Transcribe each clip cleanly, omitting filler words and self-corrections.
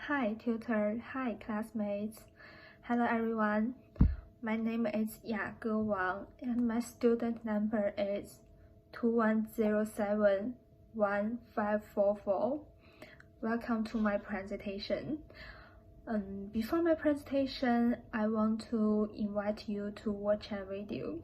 Hi tutor, hi classmates. Hello everyone. My name is Ge Wang and my student number is 21071544. Welcome to my presentation. Before my presentation, I want to invite you to watch a video.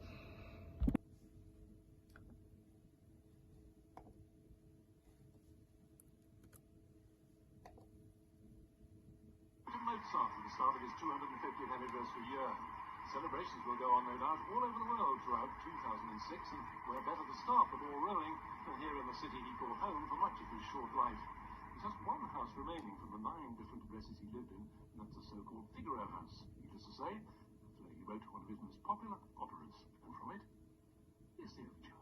Mozart at the start of his 250th anniversary year. Celebrations will go on, no doubt, all over the world throughout 2006, and where better to start the ball rolling than here in the city he called home for much of his short life. There's just one house remaining from the 9 different addresses he lived in, and that's the so-called Figaro House. Needless to say, that's where he wrote one of his most popular operas, and from it, here's the overture.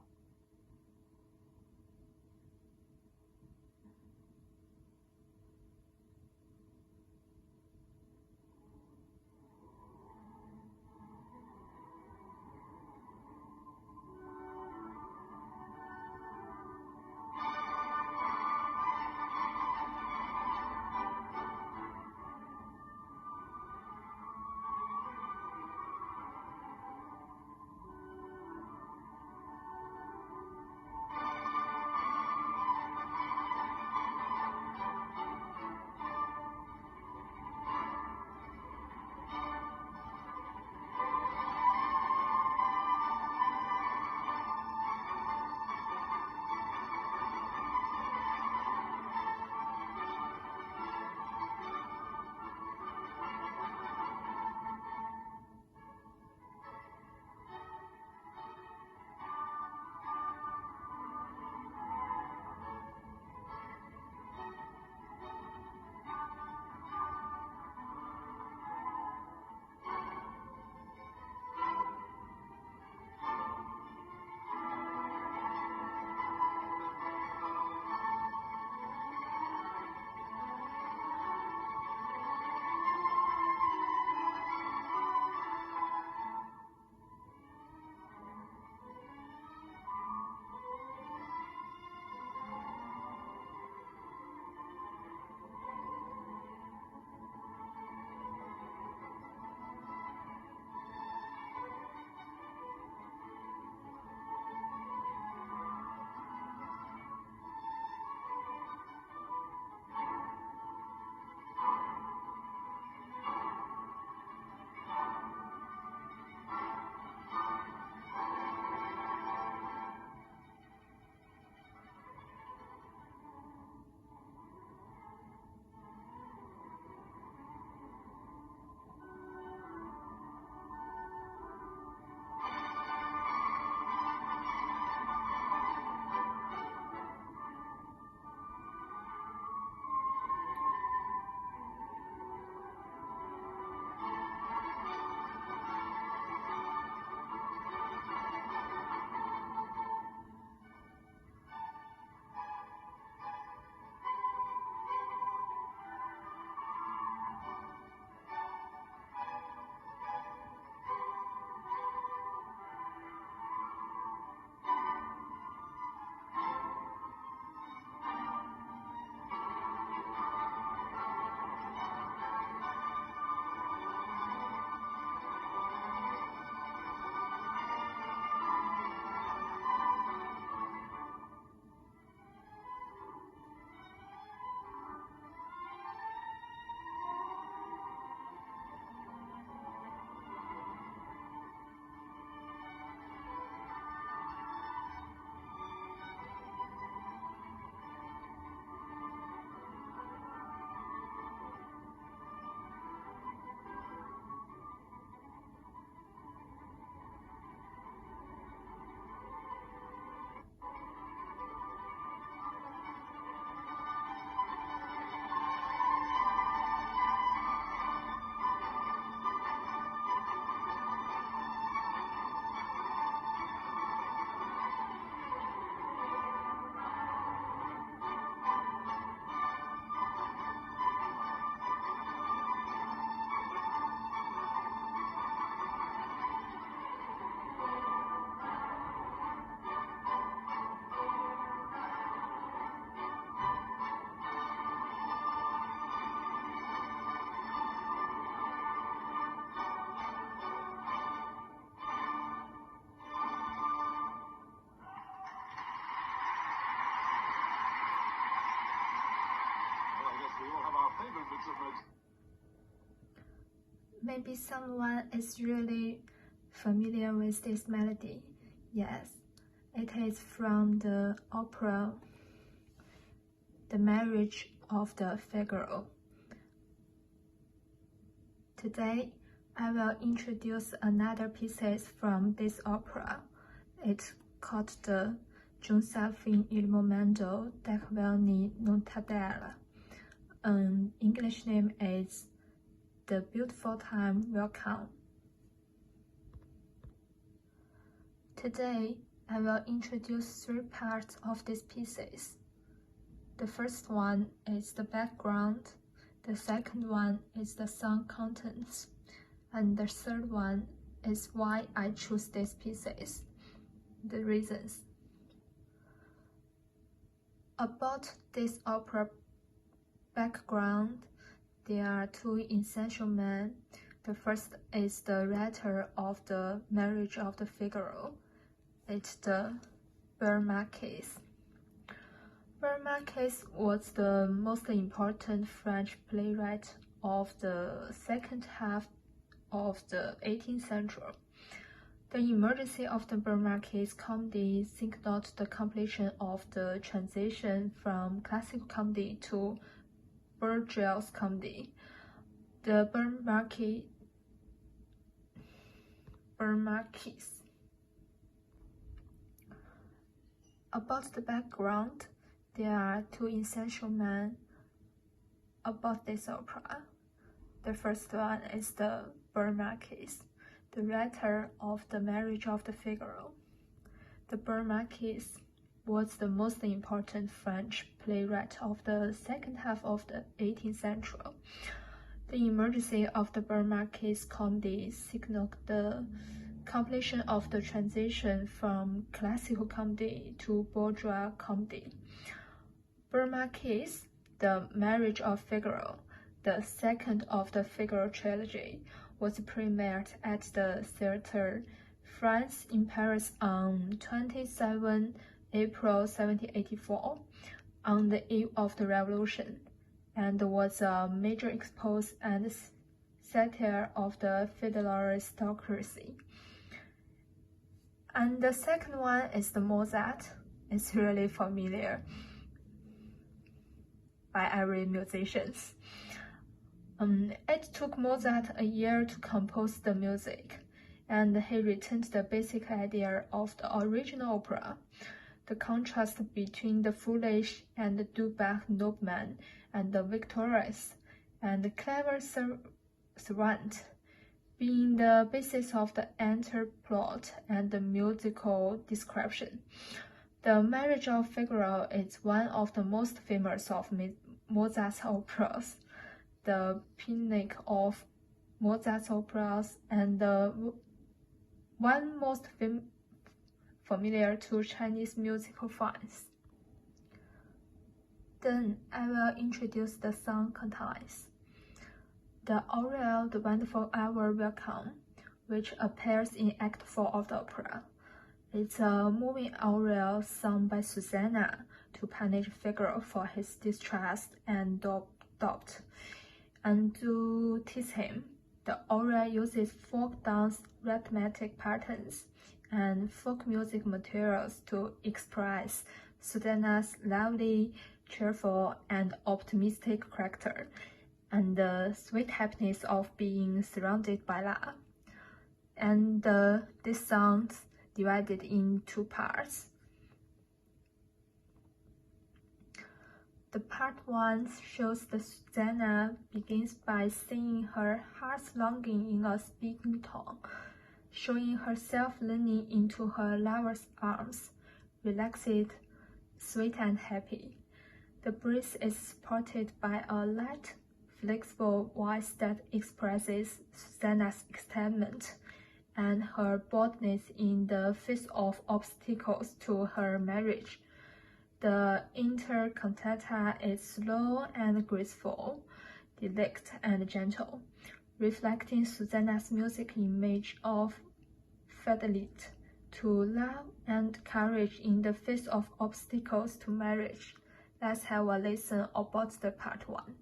favorite bits of Mozart. Maybe someone is really familiar with this melody. Yes, it is from the opera The Marriage of the Figaro. Today, I will introduce another piece from this opera. It's called the Giunse fin il momento d'Acquarelli non tardare. English name is The Beautiful Time Will Come. Today, I will introduce three parts of these pieces. The first one is the background, the second one is the song contents, and the third one is why I choose these pieces, the reasons. About this opera background, there are two essential men. The first is the writer of The Marriage of the Figaro. It's the Bear Marquis. Bear Marquis was the most important French playwright of the second half of the 18th century. The emergence of the Bear Marquis comedy signaled the completion of the transition from classical comedy to bourgeois comedy. The Bear Marquis. About the background, there are two essential men about this opera. The first one is the Bear Marquis, the writer of The Marriage of the Figaro. The Bear Marquis was the most important French playwright of the second half of the 18th century. The emergence of the Bear Marquis comedy signaled the completion of the transition from classical comedy to bourgeois comedy. Bear Marquis, The Marriage of Figaro, the second of the Figaro trilogy, was premiered at the Theatre France in Paris on 27 April 1784, on the eve of the Revolution, and was a major expose and satire of the feudal aristocracy. And the second one is the Mozart. It's really familiar by every musician. It took Mozart a year to compose the music, and he retained the basic idea of the original opera. The contrast between the foolish and dewback nobleman and the victorious and clever servant being the basis of the entire plot and the musical description. The Marriage of Figaro is one of the most famous of Mozart's operas, the pinnacle of Mozart's operas, and the one most familiar to Chinese musical fans. Then I will introduce the song contents. The Aureole, the Wonderful Hour Will Come, which appears in Act 4 of the opera. It's a moving aureole sung by Susanna to punish Figaro for his distrust and doubt. And to tease him, the aureole uses folk dance rhythmic patterns and folk music materials to express Susanna's lively, cheerful, and optimistic character, and the sweet happiness of being surrounded by love. And this song divided in two parts. The part 1 shows that Susanna begins by singing her heart's longing in a speaking tone, showing herself leaning into her lover's arms, relaxed, sweet and happy. The breath is supported by a light, flexible voice that expresses Susanna's excitement and her boldness in the face of obstacles to her marriage. The intercantata is slow and graceful, delicate and gentle, reflecting Susanna's music image of fidelity to love and courage in the face of obstacles to marriage. Let's have a listen about the part 1.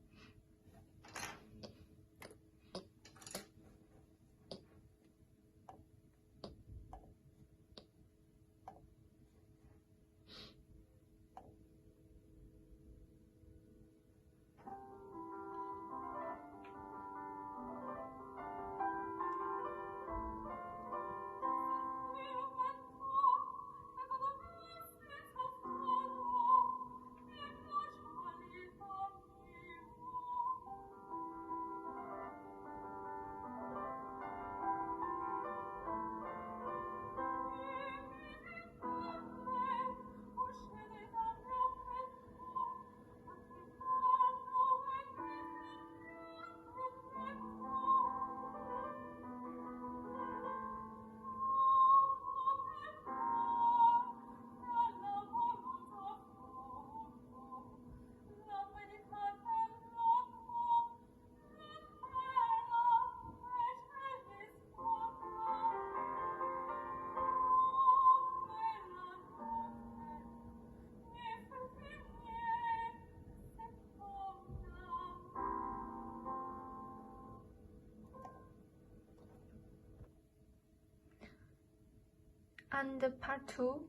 And part 2,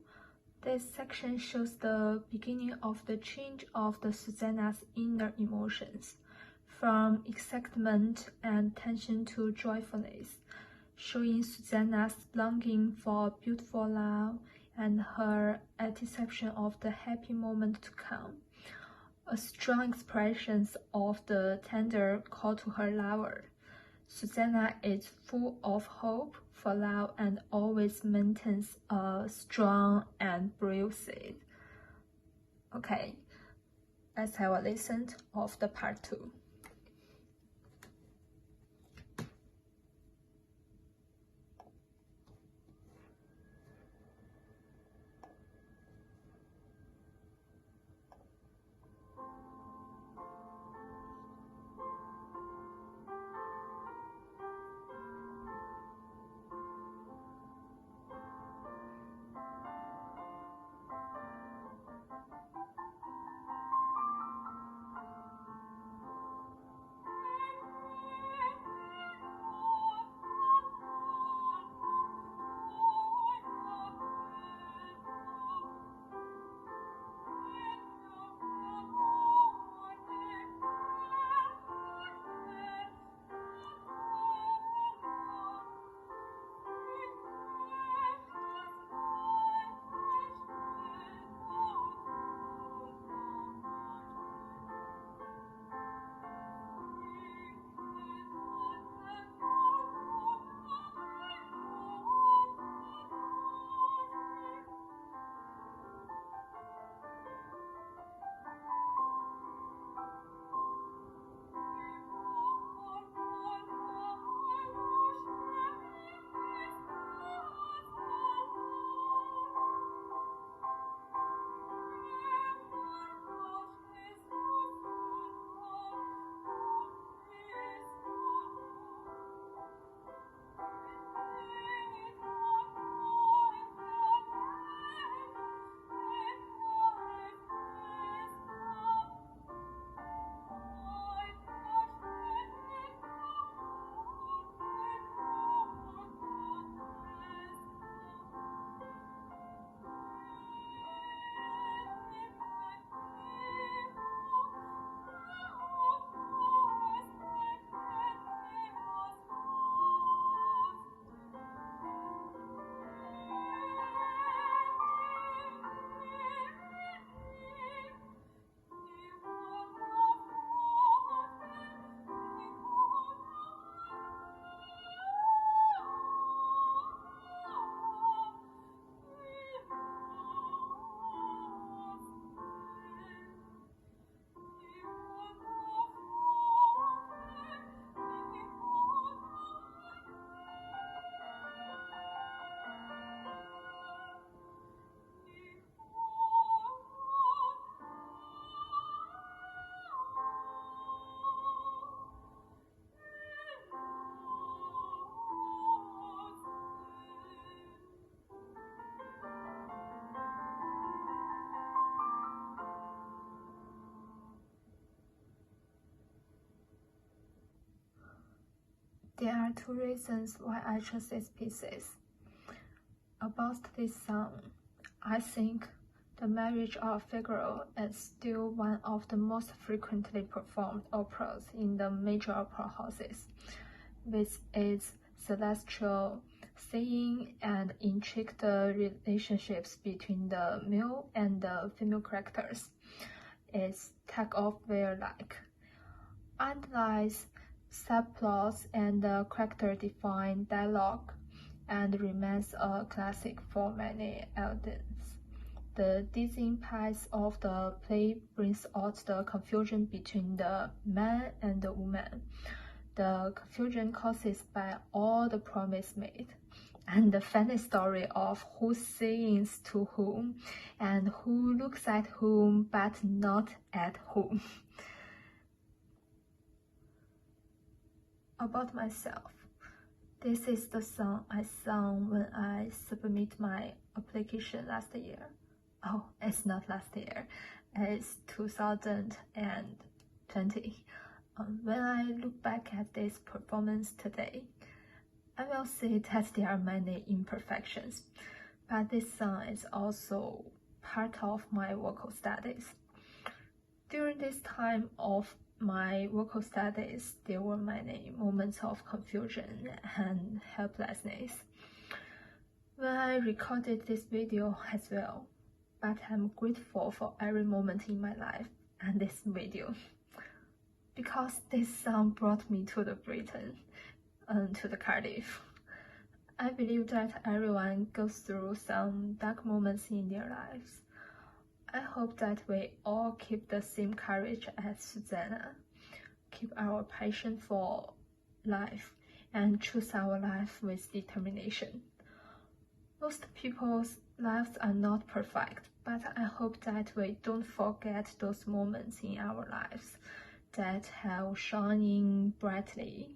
this section shows the beginning of the change of the Susanna's inner emotions, from excitement and tension to joyfulness, showing Susanna's longing for beautiful love and her anticipation of the happy moment to come. A strong expression of the tender call to her lover. Susanna is full of hope for love and always maintains a strong and brave side. Okay, let's have a listen of the part 2. There are 2 reasons why I chose these pieces. About this song, I think The Marriage of Figaro is still one of the most frequently performed operas in the major opera houses, with its celestial singing and intricate relationships between the male and the female characters. Its tug-of-war-like, underlies subplots and character-defined dialogue, and remains a classic for many audiences. The dizzying pace of the play brings out the confusion between the man and the woman. The confusion caused by all the promise made, and the funny story of who sings to whom, and who looks at whom but not at whom. About myself, this is the song I sang when I submit my application last year. Oh, it's not last year, it's 2020. When I look back at this performance today, I will say that there are many imperfections, but this song is also part of my vocal studies. During this time of my vocal studies, there were many moments of confusion and helplessness when I recorded this video as well, but I'm grateful for every moment in my life and this video, because this song brought me to the Britain, to the Cardiff. I believe that everyone goes through some dark moments in their lives. I hope that we all keep the same courage as Susanna, keep our passion for life, and choose our life with determination. Most people's lives are not perfect, but I hope that we don't forget those moments in our lives that have shining brightly.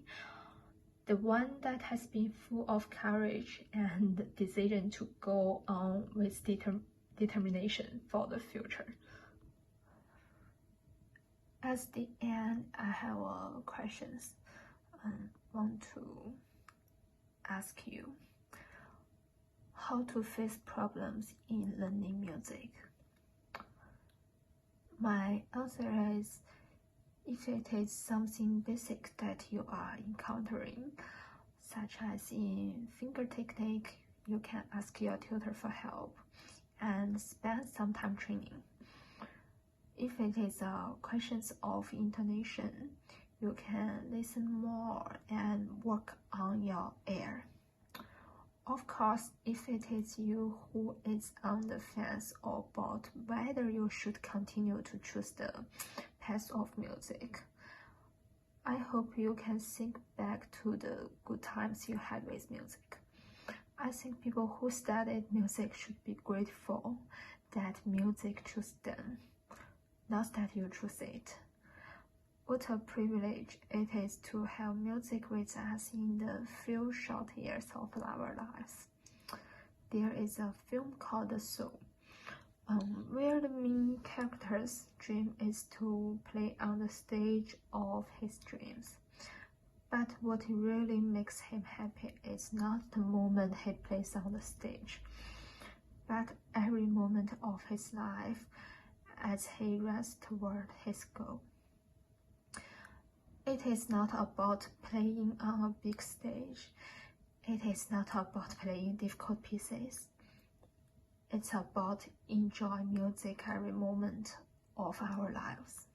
The one that has been full of courage and decision to go on with determination for the future. At the end, I have questions I want to ask you. How to face problems in learning music? My answer is, if it is something basic that you are encountering, such as in finger technique, you can ask your tutor for help and spend some time training. If it is questions of intonation, you can listen more and work on your ear. Of course, if it is you who is on the fence about whether you should continue to choose the path of music, I hope you can think back to the good times you had with music. I think people who studied music should be grateful that music chose them, not that you choose it. What a privilege it is to have music with us in the few short years of our lives. There is a film called The Soul, where the main character's dream is to play on the stage of his dreams. But what really makes him happy is not the moment he plays on the stage, but every moment of his life as he runs toward his goal. It is not about playing on a big stage. It is not about playing difficult pieces. It's about enjoying music every moment of our lives.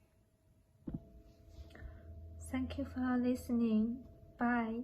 Thank you for listening. Bye.